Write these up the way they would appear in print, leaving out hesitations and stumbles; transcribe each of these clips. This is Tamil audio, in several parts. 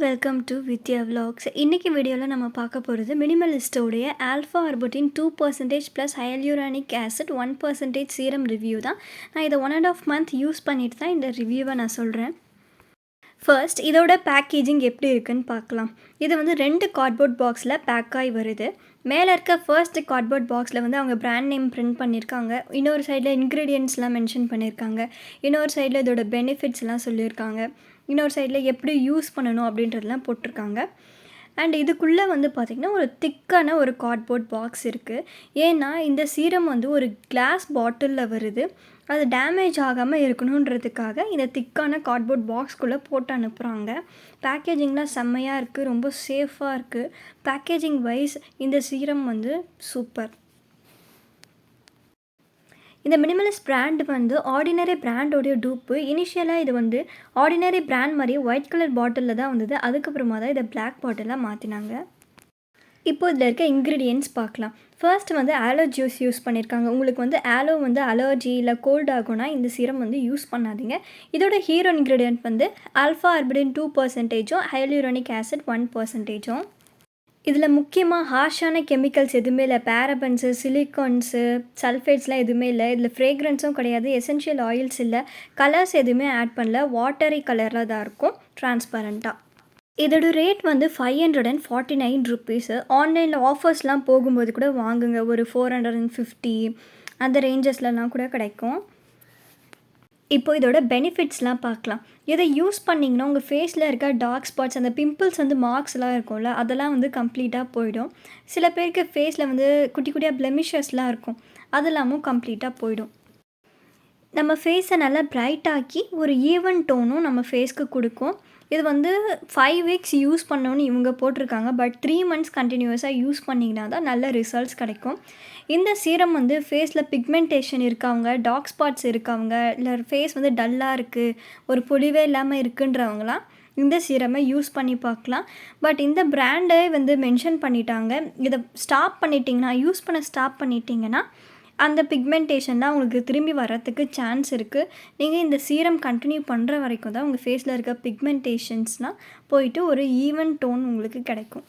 Welcome to vidya vlogs. இன்னைக்கு வீடியோவில் நம்ம பார்க்க போகிறது மினிமலிஸ்டோடைய alpha arbutin 2% plus hyaluronic acid 1% serum review தான். நான் இதை 1.5 month யூஸ் பண்ணிட்டு தான் இந்த ரிவ்யூவை நான் சொல்கிறேன். ஃபர்ஸ்ட் இதோட பேக்கேஜிங் எப்படி இருக்குன்னு பார்க்கலாம். இது வந்து 2 கார்ட்போர்ட் பாக்ஸில் பேக் ஆகி வருது. மேலே இருக்க ஃபர்ஸ்ட் கார்ட்போர்ட் பாக்ஸில் வந்து அவங்க பிராண்ட் நேம் பிரிண்ட் பண்ணியிருக்காங்க. இன்னொரு சைடில் இன்க்ரீடியன்ட்ஸ்லாம் மென்ஷன் பண்ணியிருக்காங்க. இன்னொரு சைடில் இதோட பெனிஃபிட்ஸ்லாம் சொல்லியிருக்காங்க. இன்னொரு சைடில் எப்படி யூஸ் பண்ணணும் அப்படின்றதெல்லாம் போட்டிருக்காங்க. அண்ட் இதுக்குள்ளே வந்து பார்த்திங்கன்னா ஒரு திக்கான ஒரு கார்ட்போர்ட் பாக்ஸ் இருக்குது. ஏன்னா இந்த சீரம் வந்து ஒரு கிளாஸ் பாட்டிலில் வருது. அது டேமேஜ் ஆகாமல் இருக்கணுன்றதுக்காக இந்த திக்கான கார்ட்போர்ட் பாக்ஸ்குள்ளே போட்டு அனுப்புகிறாங்க. பேக்கேஜிங்லாம் செம்மையாக இருக்குது, ரொம்ப சேஃபாக இருக்குது. பேக்கேஜிங் வைஸ் இந்த சீரம் வந்து சூப்பர். இந்த மினிமலிஸ்ட் பிராண்ட் வந்து ஆர்டினரி பிராண்டோடைய டூப்பு. இனிஷியலாக இது வந்து ஆர்டினரி பிராண்ட் மாதிரி ஒயிட் கலர் பாட்டிலில் தான் வந்தது. அதுக்கப்புறமா தான் இதை பிளாக் பாட்டிலாக மாற்றினாங்க. இப்போ இதில் இருக்க இன்க்ரீடியன்ட்ஸ் பார்க்கலாம். ஃபர்ஸ்ட் வந்து ஆலோ ஜூஸ் யூஸ் பண்ணியிருக்காங்க. உங்களுக்கு வந்து ஆலோ வந்து அலர்ஜி இல்லை கோல்ட் ஆகும்னா இந்த சீரம் வந்து யூஸ் பண்ணாதீங்க. இதோட ஹீரோ இன்க்ரீடியன்ட் வந்து ஆல்ஃபா ஆர்பிடின் 2%, ஹைலூரானிக் ஆசிட் 1%. இதில் முக்கியமாக ஹார்ஷான கெமிக்கல்ஸ் எதுவுமே இல்லை. பேரபன்ஸு, சிலிக்கான்ஸு, சல்ஃபேட்ஸ்லாம் எதுவுமே இல்லை. இதில் ஃப்ரேக்ரன்ஸும் கிடையாது. எசென்ஷியல் ஆயில்ஸ் இல்லை. கலர்ஸ் எதுவுமே ஆட் பண்ணல. வாட்டரி கலரில் தான் இருக்கும், டிரான்ஸ்பரண்ட்டாக. இதோட ரேட் வந்து 549 ருப்பீஸு. ஆன்லைனில் ஆஃபர்ஸ்லாம் போகும்போது கூட வாங்குங்க. ஒரு 450 அந்த ரேஞ்சஸ்லலாம் கூட கிடைக்கும். இப்போ இதோட பெனிஃபிட்ஸ்லாம் பார்க்கலாம். இதை யூஸ் பண்ணிங்கன்னா உங்கள் ஃபேஸில் இருக்க டார்க் ஸ்பாட்ஸ், அந்த பிம்பிள்ஸ் வந்து மார்க்ஸ்லாம் இருக்கும்ல, அதெல்லாம் வந்து கம்ப்ளீட்டாக போயிடும். சில பேருக்கு ஃபேஸில் வந்து குட்டி குட்டியாக பிளெமிஷஸ்லாம் இருக்கும், அதெல்லாமும் கம்ப்ளீட்டாக போயிடும். நம்ம ஃபேஸை நல்லா பிரைட்டாக்கி ஒரு ஈவன் டோனும் நம்ம ஃபேஸ்க்கு கொடுக்கும். இது வந்து 5 weeks யூஸ் பண்ணணும்னு இவங்க போட்டிருக்காங்க. பட் 3 months கண்டினியூஸாக யூஸ் பண்ணிங்கன்னா தான் நல்ல ரிசல்ட்ஸ் கிடைக்கும். இந்த சீரம் வந்து ஃபேஸில் பிக்மெண்டேஷன் இருக்கவங்க, டார்க் ஸ்பாட்ஸ் இருக்கவங்க, இல்லை ஃபேஸ் வந்து டல்லாக இருக்குது, ஒரு பொலிவே இல்லாமல் இருக்குன்றவங்களாம் இந்த சீரமை யூஸ் பண்ணி பார்க்கலாம். பட் இந்த பிராண்டை வந்து மென்ஷன் பண்ணிட்டாங்க. இதை யூஸ் பண்ண ஸ்டாப் பண்ணிட்டீங்கன்னா அந்த பிக்மெண்டேஷன்லாம் உங்களுக்கு திரும்பி வர்றதுக்கு சான்ஸ் இருக்குது. நீங்கள் இந்த சீரம் கண்டினியூ பண்ணுற வரைக்கும் தான் உங்கள் ஃபேஸில் இருக்க பிக்மெண்டேஷன்ஸ்லாம் போயிட்டு ஒரு ஈவன் டோன் உங்களுக்கு கிடைக்கும்.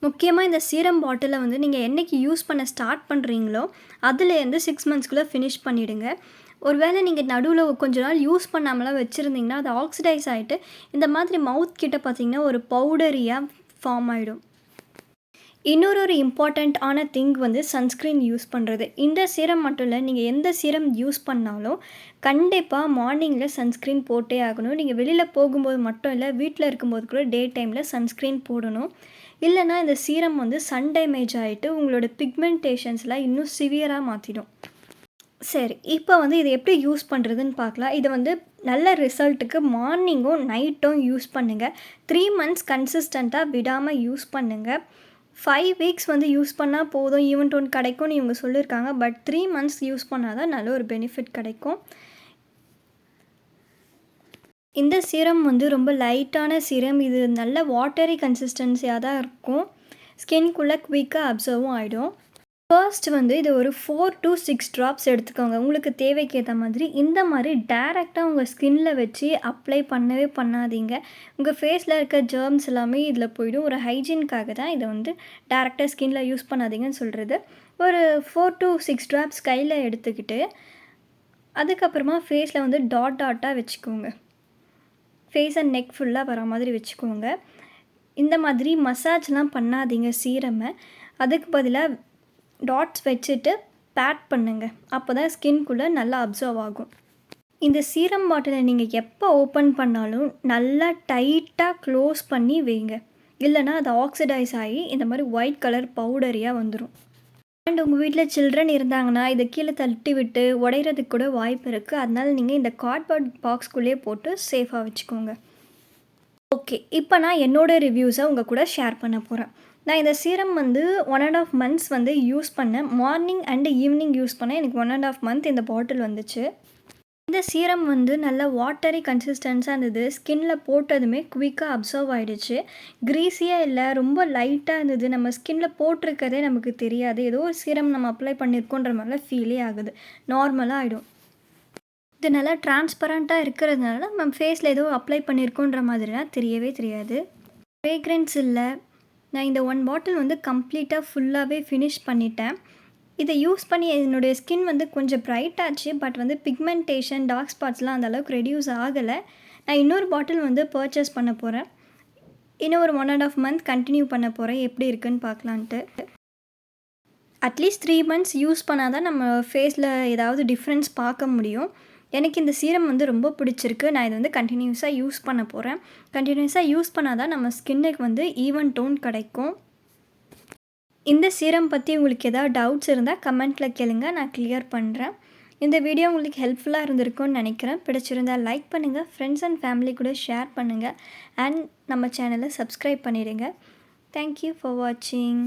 முக்கியமாக இந்த சீரம் பாட்டிலை வந்து நீங்கள் என்றைக்கு யூஸ் பண்ண ஸ்டார்ட் பண்ணுறீங்களோ அதுலேருந்து 6 monthsக்குள்ளே ஃபினிஷ் பண்ணிவிடுங்க. ஒருவேளை நீங்கள் நடுவில் கொஞ்ச நாள் யூஸ் பண்ணாமலாம் வச்சுருந்தீங்கன்னா அது ஆக்சிடைஸ் ஆகிட்டு இந்த மாதிரி மவுத் கிட்ட பார்த்திங்கன்னா ஒரு பவுடரியாக ஃபார்ம் ஆகிடும். இன்னொரு இம்பார்ட்டண்ட்டான திங் வந்து சன்ஸ்க்ரீன் யூஸ் பண்ணுறது. இந்த சீரம் மட்டும் இல்லை, நீங்கள் எந்த சீரம் யூஸ் பண்ணாலும் கண்டிப்பாக மார்னிங்கில் சன்ஸ்க்ரீன் போட்டே ஆகணும். நீங்கள் வெளியில் போகும்போது மட்டும் இல்லை, வீட்டில் இருக்கும்போது கூட டே டைமில் சன்ஸ்க்ரீன் போடணும். இல்லைனா இந்த சீரம் வந்து சன் டேமேஜ் ஆகிட்டு உங்களோட பிக்மெண்டேஷன்ஸ்லாம் இன்னும் சிவியராக மாற்றிடும். சரி, இப்போ வந்து இதை எப்படி யூஸ் பண்ணுறதுன்னு பார்க்கலாம். இதை வந்து நல்ல ரிசல்ட்டுக்கு மார்னிங்கும் நைட்டும் யூஸ் பண்ணுங்கள். 3 months கன்சிஸ்டண்ட்டாக விடாமல் யூஸ் பண்ணுங்கள். 5 weeks வந்து யூஸ் பண்ணால் போதும், ஈவன் டோன் கிடைக்கும்னு இவங்க சொல்லியிருக்காங்க. பட் 3 months யூஸ் பண்ணால் தான் நல்ல ஒரு பெனிஃபிட் கிடைக்கும். இந்த சீரம் வந்து ரொம்ப லைட்டான சீரம். இது நல்ல வாட்டரி கன்சிஸ்டன்சியாக தான் இருக்கும். ஸ்கின்குள்ளே குயிக்காக அப்சர்வும் ஆகிடும். ஃபர்ஸ்ட் வந்து இது ஒரு 4 to 6 drops எடுத்துக்கோங்க. உங்களுக்கு தேவைக்கு ஏற்ற மாதிரி. இந்த மாதிரி டேரெக்டாக உங்கள் ஸ்கின்னில் வச்சு அப்ளை பண்ணவே பண்ணாதீங்க. உங்கள் ஃபேஸில் இருக்க ஜெர்ம்ஸ் எல்லாமே இதில் போய்டும். ஒரு ஹைஜீனுக்காக தான் இதை வந்து டேரெக்டாக ஸ்கின்னில் யூஸ் பண்ணாதீங்கன்னு சொல்கிறது. ஒரு 4 to 6 drops கையில் எடுத்துக்கிட்டு அதுக்கப்புறமா ஃபேஸில் வந்து டாட்டாக வச்சுக்கோங்க. ஃபேஸ் அண்ட் நெக் ஃபுல்லாக வர மாதிரி வச்சுக்கோங்க. இந்த மாதிரி மசாஜ்லாம் பண்ணாதீங்க சீரமை. அதுக்கு பதிலாக டாட்ஸ் வச்சுட்டு பேட் பண்ணுங்கள். அப்போ தான் ஸ்கின்குள்ளே நல்லா அப்சர்வ் ஆகும். இந்த சீரம் பாட்டிலை நீங்கள் எப்போ ஓப்பன் பண்ணாலும் நல்லா டைட்டாக க்ளோஸ் பண்ணி வைங்க. இல்லைனா அது ஆக்சிடைஸ் ஆகி இந்த மாதிரி ஒயிட் கலர் பவுடரியாக வந்துடும். அண்ட் உங்கள் வீட்டில் சில்ட்ரன் இருந்தாங்கன்னா இதை கீழே தட்டி விட்டு உடையிறதுக்கு கூட வாய்ப்பு இருக்குது. அதனால் நீங்கள் இந்த கார்ட்போர்ட் பாக்ஸ்குள்ளேயே போட்டு சேஃபாக வச்சுக்கோங்க. ஓகே, இப்போ நான் என்னோடய ரிவ்யூஸை உங்கள் கூட ஷேர் பண்ண போகிறேன். நான் இந்த சீரம் வந்து 1.5 months வந்து யூஸ் பண்ணேன். மார்னிங் அண்டு ஈவினிங் யூஸ் பண்ணேன். எனக்கு 1.5 month இந்த பாட்டில் வந்துச்சு. இந்த சீரம் வந்து நல்ல வாட்டரி கன்சிஸ்டன்ஸாக இருந்தது. ஸ்கின்னில் போட்டதுமே குயிக்காக அப்சர்வ் ஆகிடுச்சு. க்ரீஸியாக இல்லை, ரொம்ப லைட்டாக இருந்தது. நம்ம ஸ்கின்னில் போட்டிருக்கதே நமக்கு தெரியாது. ஏதோ ஒரு சீரம் நம்ம அப்ளை பண்ணியிருக்கோன்ற மாதிரிலாம் ஃபீலே ஆகுது. நார்மலாக ஆகிடும். இது நல்லா டிரான்ஸ்பரண்ட்டாக இருக்கிறதுனால நம்ம ஃபேஸில் ஏதோ அப்ளை பண்ணியிருக்கோன்ற மாதிரிலாம் தெரியவே தெரியாது. ஃப்ரேக்ரன்ஸ் இல்லை. நான் இந்த 1 பாட்டில் வந்து கம்ப்ளீட்டாக ஃபுல்லாகவே ஃபினிஷ் பண்ணிட்டேன். இதை யூஸ் பண்ணி என்னுடைய ஸ்கின் வந்து கொஞ்சம் பிரைட் ஆச்சு. பட் வந்து பிக்மெண்டேஷன், டார்க் ஸ்பாட்ஸ்லாம் அந்த அளவுக்கு ரெடியூஸ் ஆகலை. நான் இன்னொரு பாட்டில் வந்து பர்ச்சேஸ் பண்ண போகிறேன். இன்னும் ஒரு 1 1/2 மந்த் கண்டினியூ பண்ண போகிறேன், எப்படி இருக்குன்னு பார்க்கலான்ட்டு. அட்லீஸ்ட் 3 மந்த்ஸ் யூஸ் பண்ணால் தான் நம்ம ஃபேஸில் ஏதாவது டிஃப்ரென்ஸ் பார்க்க முடியும். எனக்கு இந்த சீரம் வந்து ரொம்ப பிடிச்சிருக்கு. நான் இதை வந்து கண்டினியூஸாக யூஸ் பண்ண போகிறேன். கண்டினியூஸாக யூஸ் பண்ணால் தான் நம்ம ஸ்கின்னுக்கு வந்து ஈவன் டோன் கிடைக்கும். இந்த சீரம் பற்றி உங்களுக்கு ஏதாவது டவுட்ஸ் இருந்தால் கமெண்ட்டில் கேளுங்க, நான் கிளியர் பண்ணுறேன். இந்த வீடியோ உங்களுக்கு ஹெல்ப்ஃபுல்லாக இருந்திருக்கும்னு நினைக்கிறேன். பிடிச்சிருந்தால் லைக் பண்ணுங்கள், ஃப்ரெண்ட்ஸ் அண்ட் ஃபேமிலி கூட ஷேர் பண்ணுங்கள், அண்ட் நம்ம சேனலை சப்ஸ்கிரைப் பண்ணிடுங்க. தேங்க்யூ ஃபார் வாட்சிங்.